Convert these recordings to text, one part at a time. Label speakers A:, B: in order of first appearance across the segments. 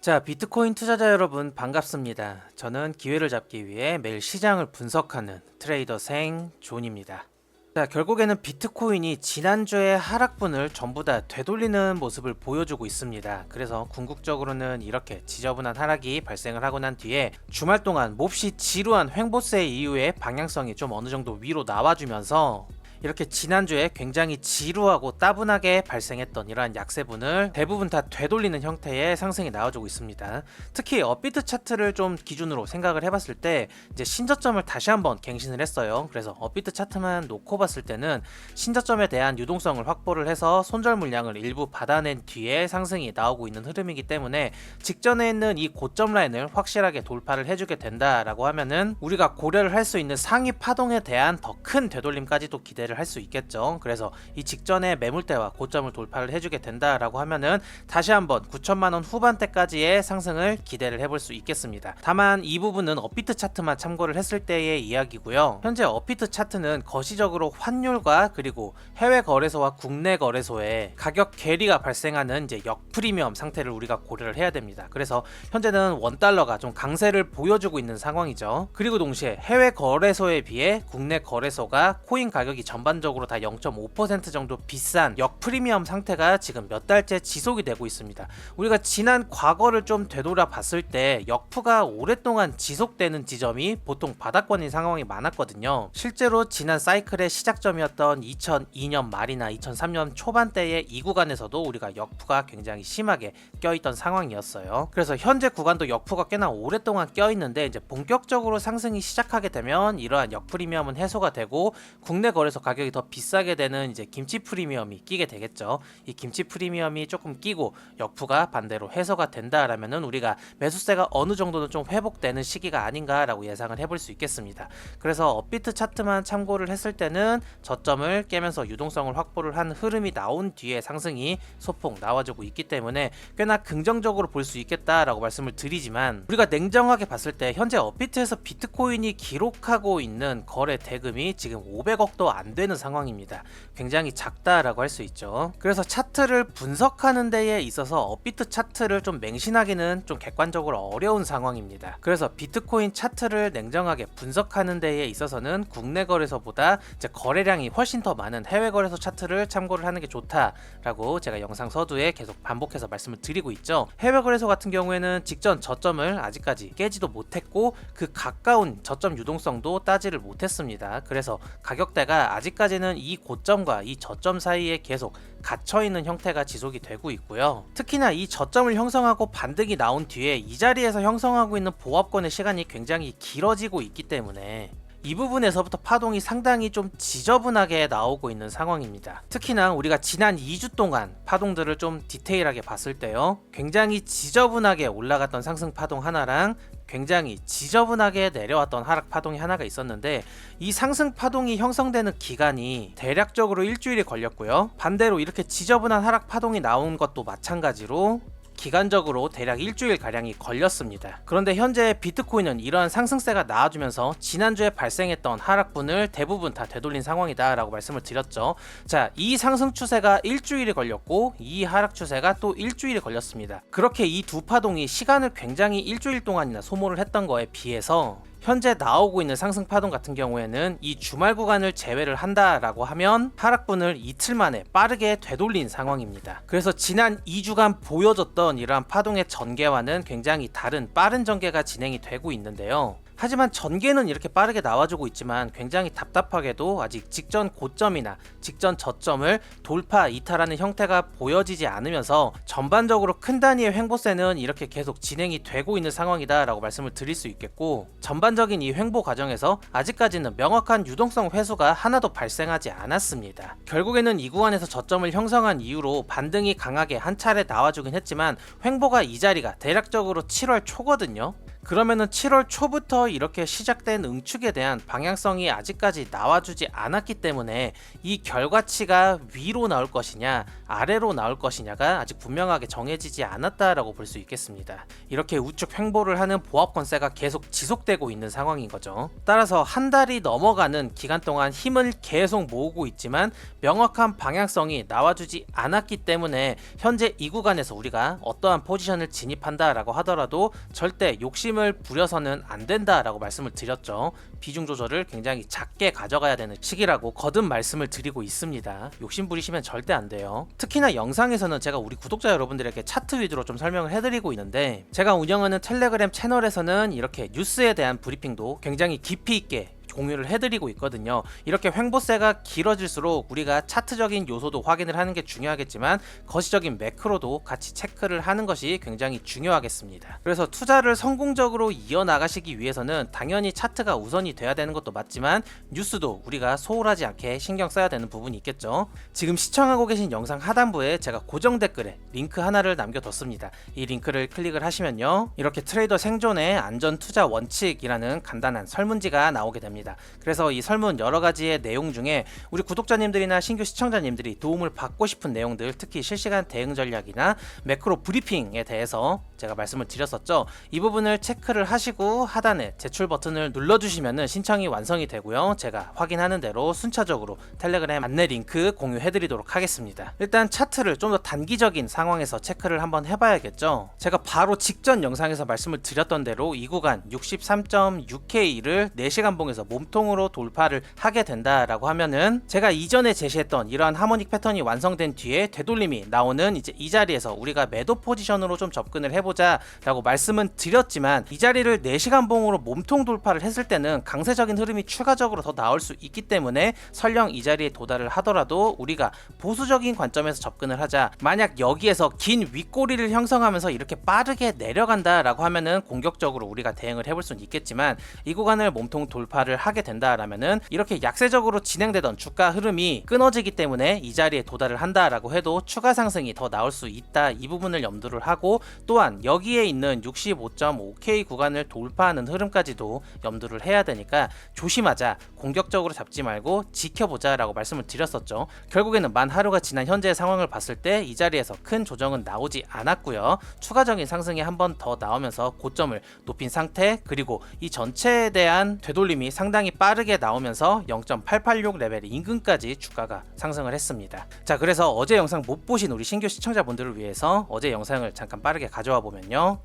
A: 자, 비트코인 투자자 여러분 반갑습니다. 저는 기회를 잡기 위해 매일 시장을 분석하는 트레이더 생 존입니다. 자, 결국에는 비트코인이 지난주의 하락분을 전부 다 되돌리는 모습을 보여주고 있습니다. 그래서 궁극적으로는 이렇게 지저분한 하락이 발생을 하고 난 뒤에 주말 동안 몹시 지루한 횡보세 이후에 방향성이 좀 어느 정도 위로 나와주면서 이렇게 지난주에 굉장히 지루하고 따분하게 발생했던 이러한 약세분을 대부분 다 되돌리는 형태의 상승이 나와주고 있습니다. 특히 업비트 차트를 좀 기준으로 생각을 해봤을 때 이제 신저점을 다시 한번 갱신을 했어요. 그래서 업비트 차트만 놓고 봤을 때는 신저점에 대한 유동성을 확보를 해서 손절 물량을 일부 받아낸 뒤에 상승이 나오고 있는 흐름이기 때문에 직전에 있는 이 고점 라인을 확실하게 돌파를 해주게 된다라고 하면은 우리가 고려를 할 수 있는 상위 파동에 대한 더 큰 되돌림까지도 기대를 할 수 있겠죠. 그래서 이 직전에 매물대와 고점을 돌파를 해주게 된다라고 하면은 다시 한번 9천만원 후반대까지의 상승을 기대를 해볼 수 있겠습니다. 다만 이 부분은 업비트 차트만 참고를 했을 때의 이야기고요. 현재 업비트 차트는 거시적으로 환율과 그리고 해외 거래소와 국내 거래소에 가격 괴리가 발생하는 이제 역프리미엄 상태를 우리가 고려를 해야 됩니다. 그래서 현재는 원달러가 좀 강세를 보여주고 있는 상황이죠. 그리고 동시에 해외 거래소에 비해 국내 거래소가 코인 가격이 전반적으로 다 0.5% 정도 비싼 역프리미엄 상태가 지금 몇 달째 지속이 되고 있습니다. 우리가 지난 과거를 좀 되돌아 봤을 때 역프가 오랫동안 지속되는 지점이 보통 바닥권인 상황이 많았거든요. 실제로 지난 사이클의 시작점이었던 2002년 말이나 2003년 초반대의 이 구간에서도 우리가 역프가 굉장히 심하게 껴있던 상황이었어요. 그래서 현재 구간도 역프가 꽤나 오랫동안 껴있는데 이제 본격적으로 상승이 시작하게 되면 이러한 역프리미엄은 해소가 되고 국내 거래소 가격이 더 비싸게 되는 이제 김치 프리미엄이 끼게 되겠죠. 이 김치 프리미엄이 조금 끼고 역프가 반대로 해소가 된다라면은 우리가 매수세가 어느 정도는 좀 회복되는 시기가 아닌가라고 예상을 해볼 수 있겠습니다. 그래서 업비트 차트만 참고를 했을 때는 저점을 깨면서 유동성을 확보를 한 흐름이 나온 뒤에 상승이 소폭 나와주고 있기 때문에 꽤나 긍정적으로 볼 수 있겠다라고 말씀을 드리지만 우리가 냉정하게 봤을 때 현재 업비트에서 비트코인이 기록하고 있는 거래 대금이 지금 500억도 안 되는 상황입니다. 굉장히 작다라고 할 수 있죠. 그래서 차트를 분석하는 데에 있어서 업비트 차트를 좀 맹신하기는 좀 객관적으로 어려운 상황입니다. 그래서 비트코인 차트를 냉정하게 분석하는 데에 있어서는 국내 거래소보다 이제 거래량이 훨씬 더 많은 해외 거래소 차트를 참고를 하는 게 좋다라고 제가 영상 서두에 계속 반복해서 말씀을 드리고 있죠. 해외 거래소 같은 경우에는 직전 저점을 아직까지 깨지도 못했고 그 가까운 저점 유동성도 따지를 못했습니다. 그래서 가격대가 아직까지는 이 고점과 이 저점 사이에 계속 갇혀있는 형태가 지속이 되고 있고요. 특히나 이 저점을 형성하고 반등이 나온 뒤에 이 자리에서 형성하고 있는 보합권의 시간이 굉장히 길어지고 있기 때문에 이 부분에서부터 파동이 상당히 좀 지저분하게 나오고 있는 상황입니다. 특히나 우리가 지난 2주 동안 파동들을 좀 디테일하게 봤을 때요, 굉장히 지저분하게 올라갔던 상승 파동 하나랑 굉장히 지저분하게 내려왔던 하락 파동이 하나가 있었는데 이 상승 파동이 형성되는 기간이 대략적으로 일주일이 걸렸고요. 반대로 이렇게 지저분한 하락 파동이 나온 것도 마찬가지로 기간적으로 대략 일주일 가량이 걸렸습니다. 그런데 현재 비트코인은 이러한 상승세가 나와주면서 지난주에 발생했던 하락분을 대부분 다 되돌린 상황이다 라고 말씀을 드렸죠. 자, 이 상승 추세가 일주일이 걸렸고 이 하락 추세가 또 일주일이 걸렸습니다. 그렇게 이 두 파동이 시간을 굉장히 일주일 동안이나 소모를 했던 거에 비해서 현재 나오고 있는 상승 파동 같은 경우에는 이 주말 구간을 제외를 한다라고 하면 하락분을 이틀 만에 빠르게 되돌린 상황입니다. 그래서 지난 2주간 보여줬던 이러한 파동의 전개와는 굉장히 다른 빠른 전개가 진행이 되고 있는데요. 하지만 전개는 이렇게 빠르게 나와주고 있지만 굉장히 답답하게도 아직 직전 고점이나 직전 저점을 돌파 이탈하는 형태가 보여지지 않으면서 전반적으로 큰 단위의 횡보세는 이렇게 계속 진행이 되고 있는 상황이다 라고 말씀을 드릴 수 있겠고, 전반적인 이 횡보 과정에서 아직까지는 명확한 유동성 회수가 하나도 발생하지 않았습니다. 결국에는 이 구간에서 저점을 형성한 이후로 반등이 강하게 한 차례 나와주긴 했지만 횡보가 이 자리가 대략적으로 7월 초거든요. 그러면은 7월 초부터 이렇게 시작된 응축에 대한 방향성이 아직까지 나와주지 않았기 때문에 이 결과치가 위로 나올 것이냐 아래로 나올 것이냐가 아직 분명하게 정해지지 않았다라고 볼 수 있겠습니다. 이렇게 우측 횡보를 하는 보합권세가 계속 지속되고 있는 상황인 거죠. 따라서 한 달이 넘어가는 기간 동안 힘을 계속 모으고 있지만 명확한 방향성이 나와주지 않았기 때문에 현재 이 구간에서 우리가 어떠한 포지션을 진입한다라고 하더라도 절대 욕심을 부려서는 안 된다라고 말씀을 드렸죠. 비중 조절을 굉장히 작게 가져가야 되는 시기라고 거듭 말씀을 드리고 있습니다. 욕심 부리시면 절대 안 돼요. 특히나 영상에서는 제가 우리 구독자 여러분들에게 차트 위주로 좀 설명을 해드리고 있는데, 제가 운영하는 텔레그램 채널에서는 이렇게 뉴스에 대한 브리핑도 굉장히 깊이 있게 공유를 해드리고 있거든요. 이렇게 횡보세가 길어질수록 우리가 차트적인 요소도 확인을 하는 게 중요하겠지만 거시적인 매크로도 같이 체크를 하는 것이 굉장히 중요하겠습니다. 그래서 투자를 성공적으로 이어나가시기 위해서는 당연히 차트가 우선이 돼야 되는 것도 맞지만 뉴스도 우리가 소홀하지 않게 신경 써야 되는 부분이 있겠죠. 지금 시청하고 계신 영상 하단부에 제가 고정 댓글에 링크 하나를 남겨뒀습니다. 이 링크를 클릭을 하시면요, 이렇게 트레이더 생존의 안전 투자 원칙이라는 간단한 설문지가 나오게 됩니다. 그래서 이 설문 여러가지의 내용 중에 우리 구독자님들이나 신규 시청자님들이 도움을 받고 싶은 내용들, 특히 실시간 대응 전략이나 매크로 브리핑에 대해서 제가 말씀을 드렸었죠. 이 부분을 체크를 하시고 하단에 제출 버튼을 눌러주시면 신청이 완성이 되고요, 제가 확인하는 대로 순차적으로 텔레그램 안내 링크 공유해드리도록 하겠습니다. 일단 차트를 좀 더 단기적인 상황에서 체크를 한번 해봐야겠죠. 제가 바로 직전 영상에서 말씀을 드렸던 대로 이 구간 63.6K를 4시간 봉에서 몸통으로 돌파를 하게 된다라고 하면은 제가 이전에 제시했던 이러한 하모닉 패턴이 완성된 뒤에 되돌림이 나오는 이제 이 자리에서 우리가 매도 포지션으로 좀 접근을 해보자 라고 말씀은 드렸지만, 이 자리를 4시간 봉으로 몸통 돌파를 했을 때는 강세적인 흐름이 추가적으로 더 나올 수 있기 때문에 설령 이 자리에 도달을 하더라도 우리가 보수적인 관점에서 접근을 하자. 만약 여기에서 긴 윗꼬리를 형성하면서 이렇게 빠르게 내려간다 라고 하면은 공격적으로 우리가 대응을 해볼 수는 있겠지만, 이 구간을 몸통 돌파를 하게 된다라면은 이렇게 약세적으로 진행되던 주가 흐름이 끊어지기 때문에 이 자리에 도달을 한다라고 해도 추가 상승이 더 나올 수 있다, 이 부분을 염두를 하고, 또한 여기에 있는 65.5K 구간을 돌파하는 흐름까지도 염두를 해야 되니까 조심하자, 공격적으로 잡지 말고 지켜보자 라고 말씀을 드렸었죠. 결국에는 만 하루가 지난 현재의 상황을 봤을 때 이 자리에서 큰 조정은 나오지 않았고요, 추가적인 상승이 한 번 더 나오면서 고점을 높인 상태, 그리고 이 전체에 대한 되돌림이 상당히 빠르게 나오면서 0.886 레벨 인근까지 주가가 상승을 했습니다. 자, 그래서 어제 영상 못 보신 우리 신규 시청자분들을 위해서 어제 영상을 잠깐 빠르게 가져와 보면요,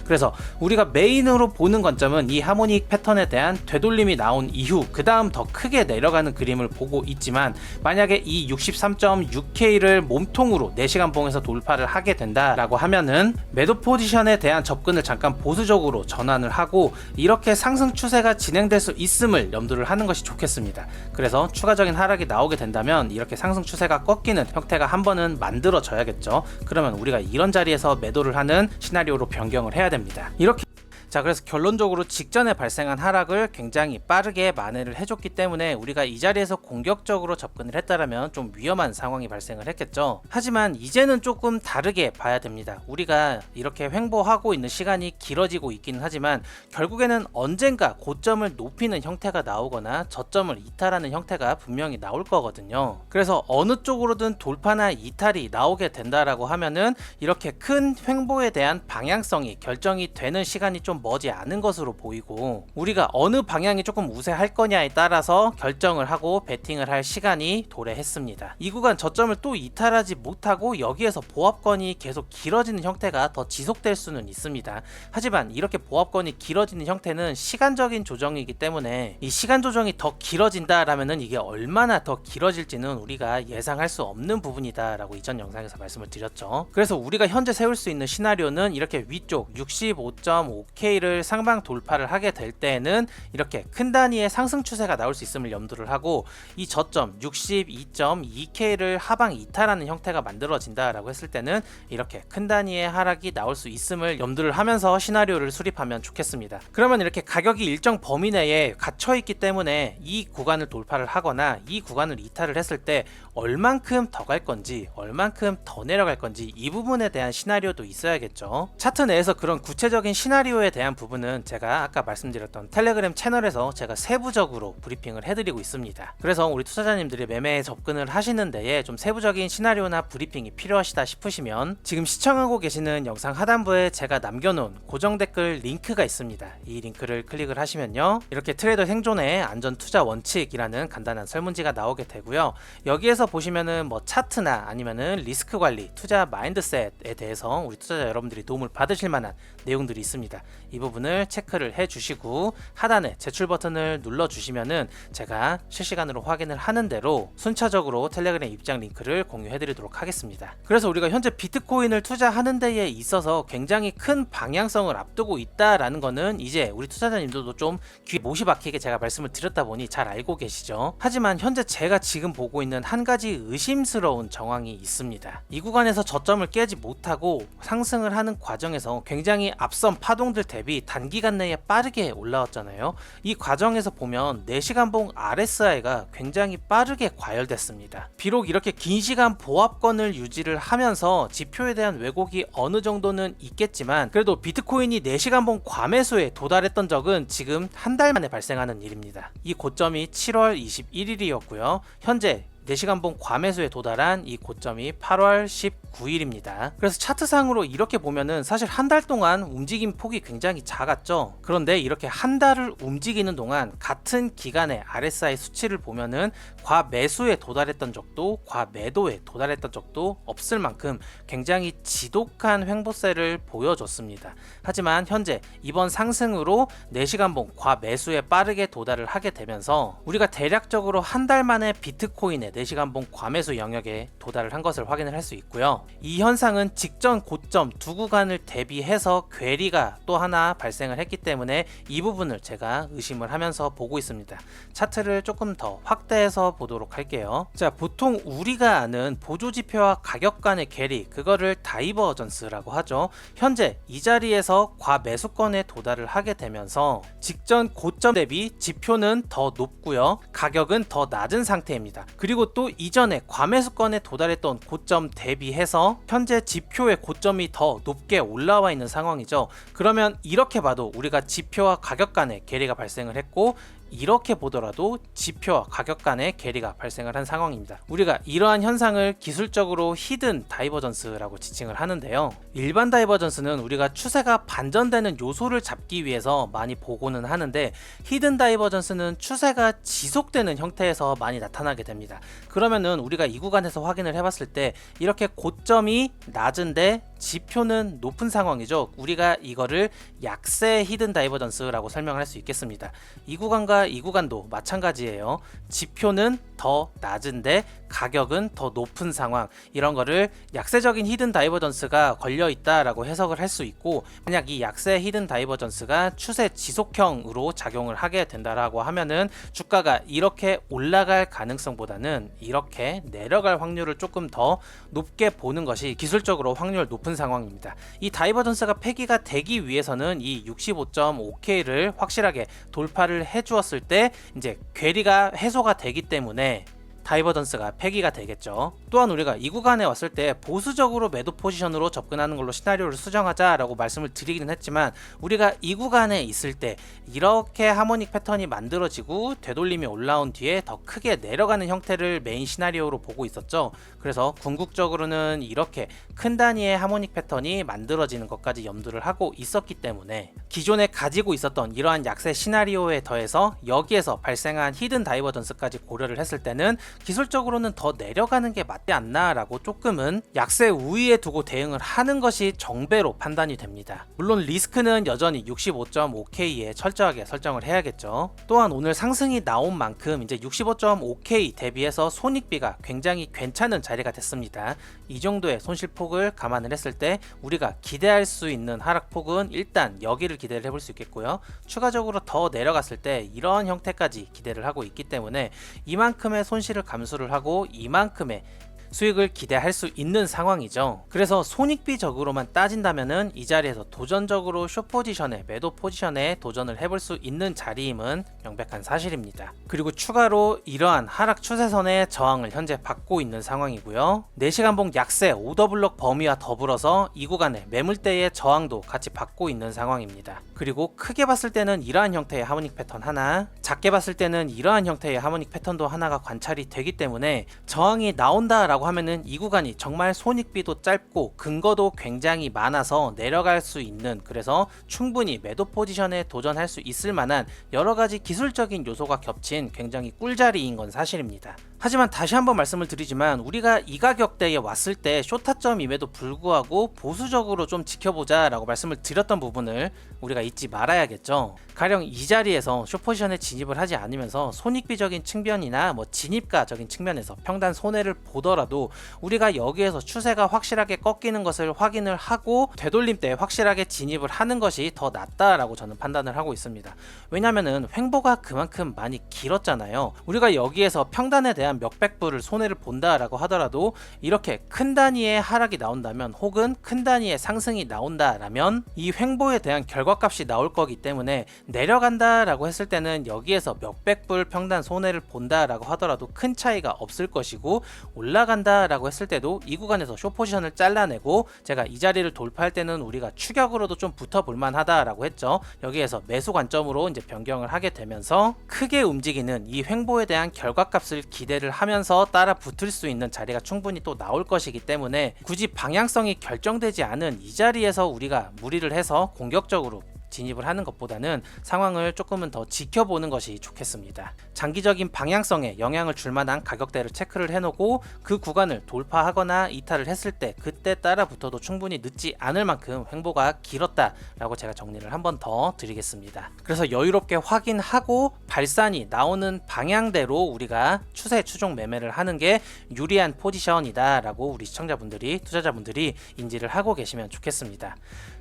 A: 그래서 우리가 메인으로 보는 관점은 이 하모닉 패턴에 대한 되돌림이 나온 이후 그 다음 더 크게 내려가는 그림을 보고 있지만, 만약에 이 63.6K를 몸통으로 4시간 봉에서 돌파를 하게 된다라고 하면은 매도 포지션에 대한 접근을 잠깐 보수적으로 전환을 하고 이렇게 상승 추세가 진행될 수 있음을 염두를 하는 것이 좋겠습니다. 그래서 추가적인 하락이 나오게 된다면 이렇게 상승 추세가 꺾이는 형태가 한 번은 만들어져야겠죠. 그러면 우리가 이런 자리에서 매도를 하는 시나리오로 변경을 해야 됩니다. 이렇게 자, 그래서 결론적으로 직전에 발생한 하락을 굉장히 빠르게 만회를 해줬기 때문에 우리가 이 자리에서 공격적으로 접근을 했다라면 좀 위험한 상황이 발생을 했겠죠. 하지만 이제는 조금 다르게 봐야 됩니다. 우리가 이렇게 횡보하고 있는 시간이 길어지고 있기는 하지만 결국에는 언젠가 고점을 높이는 형태가 나오거나 저점을 이탈하는 형태가 분명히 나올 거거든요. 그래서 어느 쪽으로든 돌파나 이탈이 나오게 된다라고 하면은 이렇게 큰 횡보에 대한 방향성이 결정이 되는 시간이 좀 머지 않은 것으로 보이고, 우리가 어느 방향이 조금 우세할 거냐에 따라서 결정을 하고 베팅을 할 시간이 도래했습니다. 이 구간 저점을 또 이탈하지 못하고 여기에서 보합권이 계속 길어지는 형태가 더 지속될 수는 있습니다. 하지만 이렇게 보합권이 길어지는 형태는 시간적인 조정이기 때문에 이 시간 조정이 더 길어진다라면은 이게 얼마나 더 길어질지는 우리가 예상할 수 없는 부분이다 라고 이전 영상에서 말씀을 드렸죠. 그래서 우리가 현재 세울 수 있는 시나리오는 이렇게 위쪽 65.5K를 상방 돌파를 하게 될 때에는 이렇게 큰 단위의 상승 추세가 나올 수 있음을 염두를 하고, 이 저점 62.2K를 하방 이탈하는 형태가 만들어진다라고 했을 때는 이렇게 큰 단위의 하락이 나올 수 있음을 염두를 하면서 시나리오를 수립하면 좋겠습니다. 그러면 이렇게 가격이 일정 범위 내에 갇혀 있기 때문에 이 구간을 돌파를 하거나 이 구간을 이탈을 했을 때 얼만큼 더 갈 건지 얼만큼 더 내려갈 건지 이 부분에 대한 시나리오도 있어야겠죠. 차트 내에서 그런 구체적인 시나리오에 대한 부분은 제가 아까 말씀드렸던 텔레그램 채널에서 제가 세부적으로 브리핑을 해드리고 있습니다. 그래서 우리 투자자님들이 매매에 접근을 하시는 데에 좀 세부적인 시나리오나 브리핑이 필요하시다 싶으시면 지금 시청하고 계시는 영상 하단부에 제가 남겨놓은 고정 댓글 링크가 있습니다. 이 링크를 클릭을 하시면요, 이렇게 트레이더 생존의 안전 투자 원칙이라는 간단한 설문지가 나오게 되고요. 여기에서 보시면은 뭐 차트나 아니면은 리스크 관리, 투자 마인드셋에 대해서 우리 투자자 여러분들이 도움을 받으실 만한 내용들이 있습니다. 이 부분을 체크를 해 주시고 하단에 제출 버튼을 눌러 주시면은 제가 실시간으로 확인을 하는 대로 순차적으로 텔레그램 입장 링크를 공유해 드리도록 하겠습니다. 그래서 우리가 현재 비트코인을 투자하는 데에 있어서 굉장히 큰 방향성을 앞두고 있다라는 거는 이제 우리 투자자님들도 좀 귀에 못이 박히게 제가 말씀을 드렸다 보니 잘 알고 계시죠. 하지만 현재 제가 지금 보고 있는 한 가지 의심스러운 정황이 있습니다. 이 구간에서 저점을 깨지 못하고 상승을 하는 과정에서 굉장히 앞선 파동들 대비 단기간 내에 빠르게 올라왔잖아요. 이 과정에서 보면 4시간봉 RSI가 굉장히 빠르게 과열됐습니다. 비록 이렇게 긴 시간 보합권을 유지를 하면서 지표에 대한 왜곡이 어느 정도는 있겠지만 그래도 비트코인이 4시간봉 과매수에 도달했던 적은 지금 한 달 만에 발생하는 일입니다. 이 고점이 7월 21일이었고요. 현재 4시간봉 과매수에 도달한 이 고점이 8월 19일입니다. 그래서 차트상으로 이렇게 보면은 사실 한 달 동안 움직임 폭이 굉장히 작았죠. 그런데 이렇게 한 달을 움직이는 동안 같은 기간의 RSI 수치를 보면은 과매수에 도달했던 적도 과매도에 도달했던 적도 없을 만큼 굉장히 지독한 횡보세를 보여줬습니다. 하지만 현재 이번 상승으로 4시간봉 과매수에 빠르게 도달을 하게 되면서 우리가 대략적으로 한 달 만에 비트코인의 4시간봉 과매수 영역에 도달을 한 것을 확인을 할 수 있고요. 이 현상은 직전 고점 두 구간을 대비해서 괴리가 또 하나 발생을 했기 때문에 이 부분을 제가 의심을 하면서 보고 있습니다. 차트를 조금 더 확대해서 보도록 할게요. 자, 보통 우리가 아는 보조지표와 가격 간의 괴리, 그거를 다이버전스라고 하죠. 현재 이 자리에서 과매수권에 도달을 하게 되면서 직전 고점 대비 지표는 더 높고요. 가격은 더 낮은 상태입니다. 그리고 또 이전에 과매수권에 도달했던 고점 대비해서 현재 지표의 고점이 더 높게 올라와 있는 상황이죠. 그러면 이렇게 봐도 우리가 지표와 가격 간의 괴리가 발생을 했고 이렇게 보더라도 지표와 가격 간의 괴리가 발생을 한 상황입니다. 우리가 이러한 현상을 기술적으로 히든 다이버전스라고 지칭을 하는데요. 일반 다이버전스는 우리가 추세가 반전되는 요소를 잡기 위해서 많이 보고는 하는데 히든 다이버전스는 추세가 지속되는 형태에서 많이 나타나게 됩니다. 그러면은 우리가 이 구간에서 확인을 해봤을 때 이렇게 고점이 낮은데 지표는 높은 상황이죠. 우리가 이거를 약세 히든 다이버전스라고 설명을 할 수 있겠습니다. 이 구간과 이 구간도 마찬가지예요. 지표는 더 낮은데 가격은 더 높은 상황, 이런 거를 약세적인 히든 다이버전스가 걸려 있다라고 해석을 할 수 있고, 만약 이 약세 히든 다이버전스가 추세 지속형으로 작용을 하게 된다라고 하면은 주가가 이렇게 올라갈 가능성보다는 이렇게 내려갈 확률을 조금 더 높게 보는 것이 기술적으로 확률 높은 상황입니다. 이 다이버전스가 폐기가 되기 위해서는 이 65.5K를 확실하게 돌파를 해 주었을 때 이제 괴리가 해소가 되기 때문에 다이버전스가 폐기가 되겠죠. 또한 우리가 이 구간에 왔을 때 보수적으로 매도 포지션으로 접근하는 걸로 시나리오를 수정하자라고 말씀을 드리기는 했지만, 우리가 이 구간에 있을 때 이렇게 하모닉 패턴이 만들어지고 되돌림이 올라온 뒤에 더 크게 내려가는 형태를 메인 시나리오로 보고 있었죠. 그래서 궁극적으로는 이렇게 큰 단위의 하모닉 패턴이 만들어지는 것까지 염두를 하고 있었기 때문에 기존에 가지고 있었던 이러한 약세 시나리오에 더해서 여기에서 발생한 히든 다이버전스까지 고려를 했을 때는 기술적으로는 더 내려가는 게 맞지 않나 라고 조금은 약세 우위에 두고 대응을 하는 것이 정배로 판단이 됩니다. 물론 리스크는 여전히 65.5K에 철저하게 설정을 해야겠죠. 또한 오늘 상승이 나온 만큼 이제 65.5K 대비해서 손익비가 굉장히 괜찮은 자리가 됐습니다. 이 정도의 손실폭을 감안을 했을 때 우리가 기대할 수 있는 하락폭은 일단 여기를 기대를 해볼 수 있겠고요. 추가적으로 더 내려갔을 때 이런 형태까지 기대를 하고 있기 때문에 이만큼의 손실을 감수를 하고 이만큼의 수익을 기대할 수 있는 상황이죠. 그래서 손익비적으로만 따진다면은 이 자리에서 도전적으로 숏 포지션에, 매도 포지션에 도전을 해볼 수 있는 자리임은 명백한 사실입니다. 그리고 추가로 이러한 하락 추세선의 저항을 현재 받고 있는 상황이고요. 4시간봉 약세 오더블럭 범위와 더불어서 이 구간에 매물대의 저항도 같이 받고 있는 상황입니다. 그리고 크게 봤을 때는 이러한 형태의 하모닉 패턴 하나, 작게 봤을 때는 이러한 형태의 하모닉 패턴도 하나가 관찰이 되기 때문에 저항이 나온다라고 하면은 이 구간이 정말 손익비도 짧고 근거도 굉장히 많아서 내려갈 수 있는, 그래서 충분히 매도 포지션에 도전할 수 있을 만한 여러 가지 기술적인 요소가 겹친 굉장히 꿀자리인 건 사실입니다. 하지만 다시 한번 말씀을 드리지만 우리가 이 가격대에 왔을 때 쇼타점임에도 불구하고 보수적으로 좀 지켜보자 라고 말씀을 드렸던 부분을 우리가 잊지 말아야겠죠. 가령 이 자리에서 숏포지션에 진입을 하지 않으면서 손익비적인 측면이나 진입가적인 측면에서 평단 손해를 보더라도 우리가 여기에서 추세가 확실하게 꺾이는 것을 확인을 하고 되돌림 때 확실하게 진입을 하는 것이 더 낫다라고 저는 판단을 하고 있습니다. 왜냐면은 횡보가 그만큼 많이 길었잖아요. 우리가 여기에서 평단에 대한 몇백 불을 손해를 본다라고 하더라도 이렇게 큰 단위의 하락이 나온다면 혹은 큰 단위의 상승이 나온다라면 이 횡보에 대한 결과값이 나올 거기 때문에 내려간다라고 했을 때는 여기에서 몇백 불 평단 손해를 본다라고 하더라도 큰 차이가 없을 것이고, 올라간다라고 했을 때도 이 구간에서 숏 포지션을 잘라내고 제가 이 자리를 돌파할 때는 우리가 추격으로도 좀 붙어볼 만하다라고 했죠. 여기에서 매수 관점으로 이제 변경을 하게 되면서 크게 움직이는 이 횡보에 대한 결과값을 기대를 하면서 따라 붙을 수 있는 자리가 충분히 또 나올 것이기 때문에 굳이 방향성이 결정되지 않은 이 자리에서 우리가 무리를 해서 공격적으로 진입을 하는 것보다는 상황을 조금은 더 지켜보는 것이 좋겠습니다. 장기적인 방향성에 영향을 줄 만한 가격대를 체크를 해놓고 그 구간을 돌파하거나 이탈을 했을 때 그때 따라 붙어도 충분히 늦지 않을 만큼 횡보가 길었다라고 제가 정리를 한 번 더 드리겠습니다. 그래서 여유롭게 확인하고 발산이 나오는 방향대로 우리가 추세 추종 매매를 하는 게 유리한 포지션이다 라고 우리 시청자분들이, 투자자분들이 인지를 하고 계시면 좋겠습니다.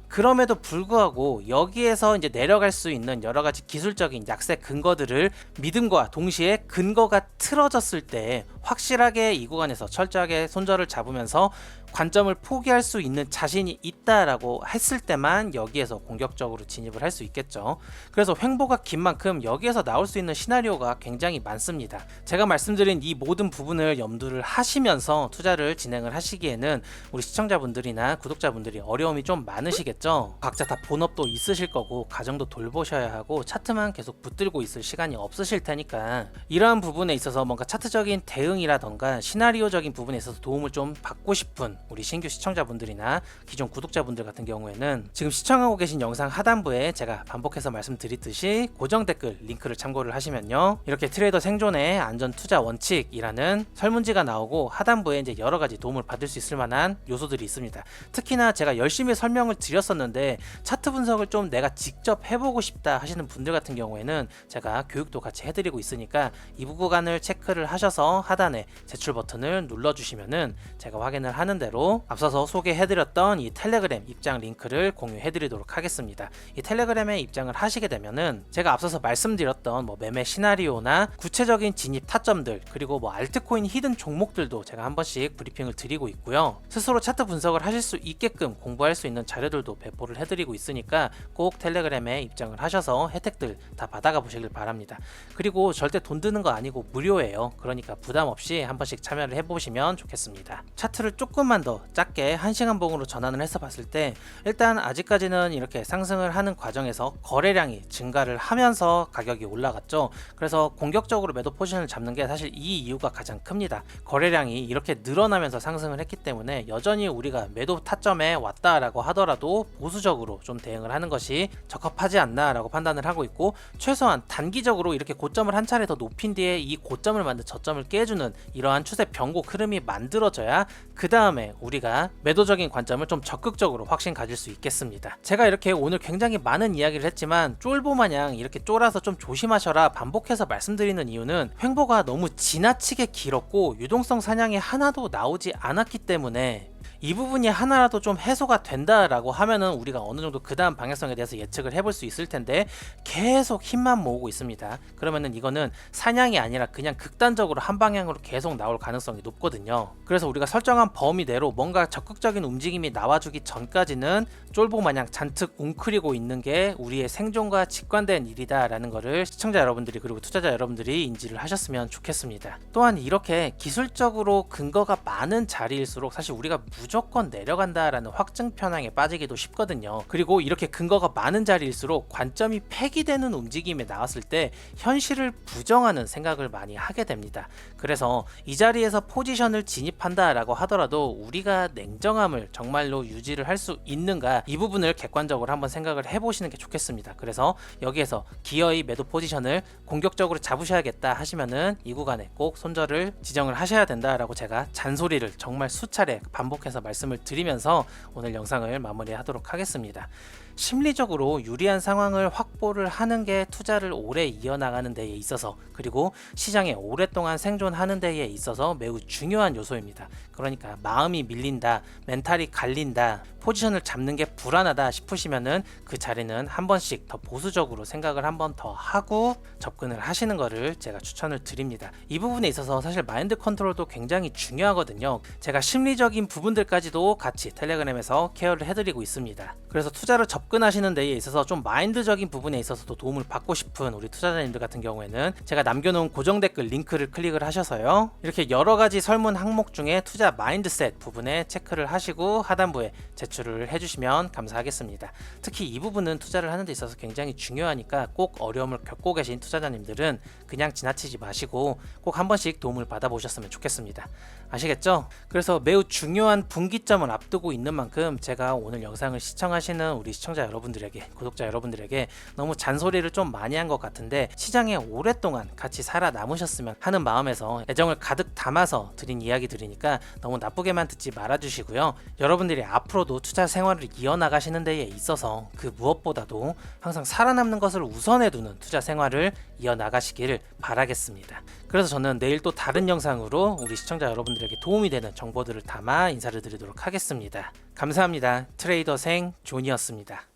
A: 그럼에도 불구하고 여기에서 이제 내려갈 수 있는 여러 가지 기술적인 약세 근거들을 믿음과 동시에 근거가 틀어졌을 때 확실하게 이 구간에서 철저하게 손절을 잡으면서 관점을 포기할 수 있는 자신이 있다라고 했을 때만 여기에서 공격적으로 진입을 할 수 있겠죠. 그래서 횡보가 긴 만큼 여기에서 나올 수 있는 시나리오가 굉장히 많습니다. 제가 말씀드린 이 모든 부분을 염두를 하시면서 투자를 진행을 하시기에는 우리 시청자분들이나 구독자분들이 어려움이 좀 많으시겠죠. 각자 다 본업도 있으실 거고 가정도 돌보셔야 하고 차트만 계속 붙들고 있을 시간이 없으실 테니까 이러한 부분에 있어서 뭔가 차트적인 대응이라던가 시나리오적인 부분에 있어서 도움을 좀 받고 싶은 우리 신규 시청자분들이나 기존 구독자분들 같은 경우에는 지금 시청하고 계신 영상 하단부에 제가 반복해서 말씀드리듯이 고정 댓글 링크를 참고를 하시면요, 이렇게 트레이더 생존의 안전 투자 원칙이라는 설문지가 나오고 하단부에 이제 여러 가지 도움을 받을 수 있을 만한 요소들이 있습니다. 특히나 제가 열심히 설명을 드렸었는데 차트 분석을 좀 내가 직접 해보고 싶다 하시는 분들 같은 경우에는 제가 교육도 같이 해드리고 있으니까 이 구간을 체크를 하셔서 하단에 제출 버튼을 눌러주시면은 제가 확인을 하는 대로 앞서서 소개해드렸던 이 텔레그램 입장 링크를 공유해드리도록 하겠습니다. 이 텔레그램에 입장을 하시게 되면은 제가 앞서서 말씀드렸던 매매 시나리오나 구체적인 진입 타점들, 그리고 알트코인 히든 종목들도 제가 한 번씩 브리핑을 드리고 있고요. 스스로 차트 분석을 하실 수 있게끔 공부할 수 있는 자료들도 배포를 해드리고 있으니까 꼭 텔레그램에 입장을 하셔서 혜택들 다 받아가 보시길 바랍니다. 그리고 절대 돈 드는 거 아니고 무료예요. 그러니까 부담 없이 한 번씩 참여를 해보시면 좋겠습니다. 차트를 조금만 더 작게 1시간 봉으로 전환을 해서 봤을 때 일단 아직까지는 이렇게 상승을 하는 과정에서 거래량이 증가를 하면서 가격이 올라갔죠. 그래서 공격적으로 매도 포지션을 잡는 게 사실 이 이유가 가장 큽니다. 거래량이 이렇게 늘어나면서 상승을 했기 때문에 여전히 우리가 매도 타점에 왔다라고 하더라도 보수적으로 좀 대응을 하는 것이 적합하지 않나라고 판단을 하고 있고, 최소한 단기적으로 이렇게 고점을 한 차례 더 높인 뒤에 이 고점을 만든 저점을 깨주는 이러한 추세 변곡 흐름이 만들어져야 그 다음에 우리가 매도적인 관점을 좀 적극적으로 확신 가질 수 있겠습니다. 제가 이렇게 오늘 굉장히 많은 이야기를 했지만 쫄보 마냥 이렇게 쫄아서 좀 조심하셔라 반복해서 말씀드리는 이유는 횡보가 너무 지나치게 길었고 유동성 사냥이 하나도 나오지 않았기 때문에 이 부분이 하나라도 좀 해소가 된다라고 하면은 우리가 어느 정도 그 다음 방향성에 대해서 예측을 해볼 수 있을 텐데 계속 힘만 모으고 있습니다. 그러면은 이거는 사냥이 아니라 그냥 극단적으로 한 방향으로 계속 나올 가능성이 높거든요. 그래서 우리가 설정한 범위 내로 뭔가 적극적인 움직임이 나와주기 전까지는 쫄보 마냥 잔뜩 웅크리고 있는 게 우리의 생존과 직관된 일이다라는 거를 시청자 여러분들이 그리고 투자자 여러분들이 인지를 하셨으면 좋겠습니다. 또한 이렇게 기술적으로 근거가 많은 자리일수록 사실 우리가 무조건 내려간다라는 확증 편향에 빠지기도 쉽거든요. 그리고 이렇게 근거가 많은 자리일수록 관점이 폐기되는 움직임에 나왔을 때 현실을 부정하는 생각을 많이 하게 됩니다. 그래서 이 자리에서 포지션을 진입한다라고 하더라도 우리가 냉정함을 정말로 유지를 할 수 있는가, 이 부분을 객관적으로 한번 생각을 해보시는 게 좋겠습니다. 그래서 여기에서 기어의 매도 포지션을 공격적으로 잡으셔야겠다 하시면은 이 구간에 꼭 손절을 지정을 하셔야 된다라고 제가 잔소리를 정말 수차례 반복해서 말씀을 드리면서 오늘 영상을 마무리하도록 하겠습니다. 심리적으로 유리한 상황을 확보를 하는 게 투자를 오래 이어나가는 데에 있어서, 그리고 시장에 오랫동안 생존하는 데에 있어서 매우 중요한 요소입니다. 그러니까 마음이 밀린다, 멘탈이 갈린다, 포지션을 잡는 게 불안하다 싶으시면은 그 자리는 한 번씩 더 보수적으로 생각을 한 번 더 하고 접근을 하시는 거를 제가 추천을 드립니다. 이 부분에 있어서 사실 마인드 컨트롤도 굉장히 중요하거든요. 제가 심리적인 부분들까지도 같이 텔레그램에서 케어를 해드리고 있습니다. 그래서 투자를 접근하시는 데에 있어서 좀 마인드적인 부분에 있어서도 도움을 받고 싶은 우리 투자자님들 같은 경우에는 제가 남겨놓은 고정 댓글 링크를 클릭을 하셔서요, 이렇게 여러 가지 설문 항목 중에 투자 마인드셋 부분에 체크를 하시고 하단부에 제출을 해주시면 감사하겠습니다. 특히 이 부분은 투자를 하는 데 있어서 굉장히 중요하니까 꼭 어려움을 겪고 계신 투자자님들은 그냥 지나치지 마시고 꼭 한 번씩 도움을 받아보셨으면 좋겠습니다. 아시겠죠? 그래서 매우 중요한 분기점을 앞두고 있는 만큼 제가 오늘 영상을 시청하시는 우리 시청자 여러분들에게, 구독자 여러분들에게 너무 잔소리를 좀 많이 한 것 같은데 시장에 오랫동안 같이 살아남으셨으면 하는 마음에서 애정을 가득 담아서 드린 이야기들이니까 너무 나쁘게만 듣지 말아주시고요. 여러분들이 앞으로도 투자 생활을 이어나가시는 데에 있어서 그 무엇보다도 항상 살아남는 것을 우선해 두는 투자 생활을 이어나가시기를 바라겠습니다. 그래서 저는 내일 또 다른 영상으로 우리 시청자 여러분들에게 도움이 되는 정보들을 담아 인사를 드리도록 하겠습니다. 감사합니다. 트레이더 생 존이었습니다.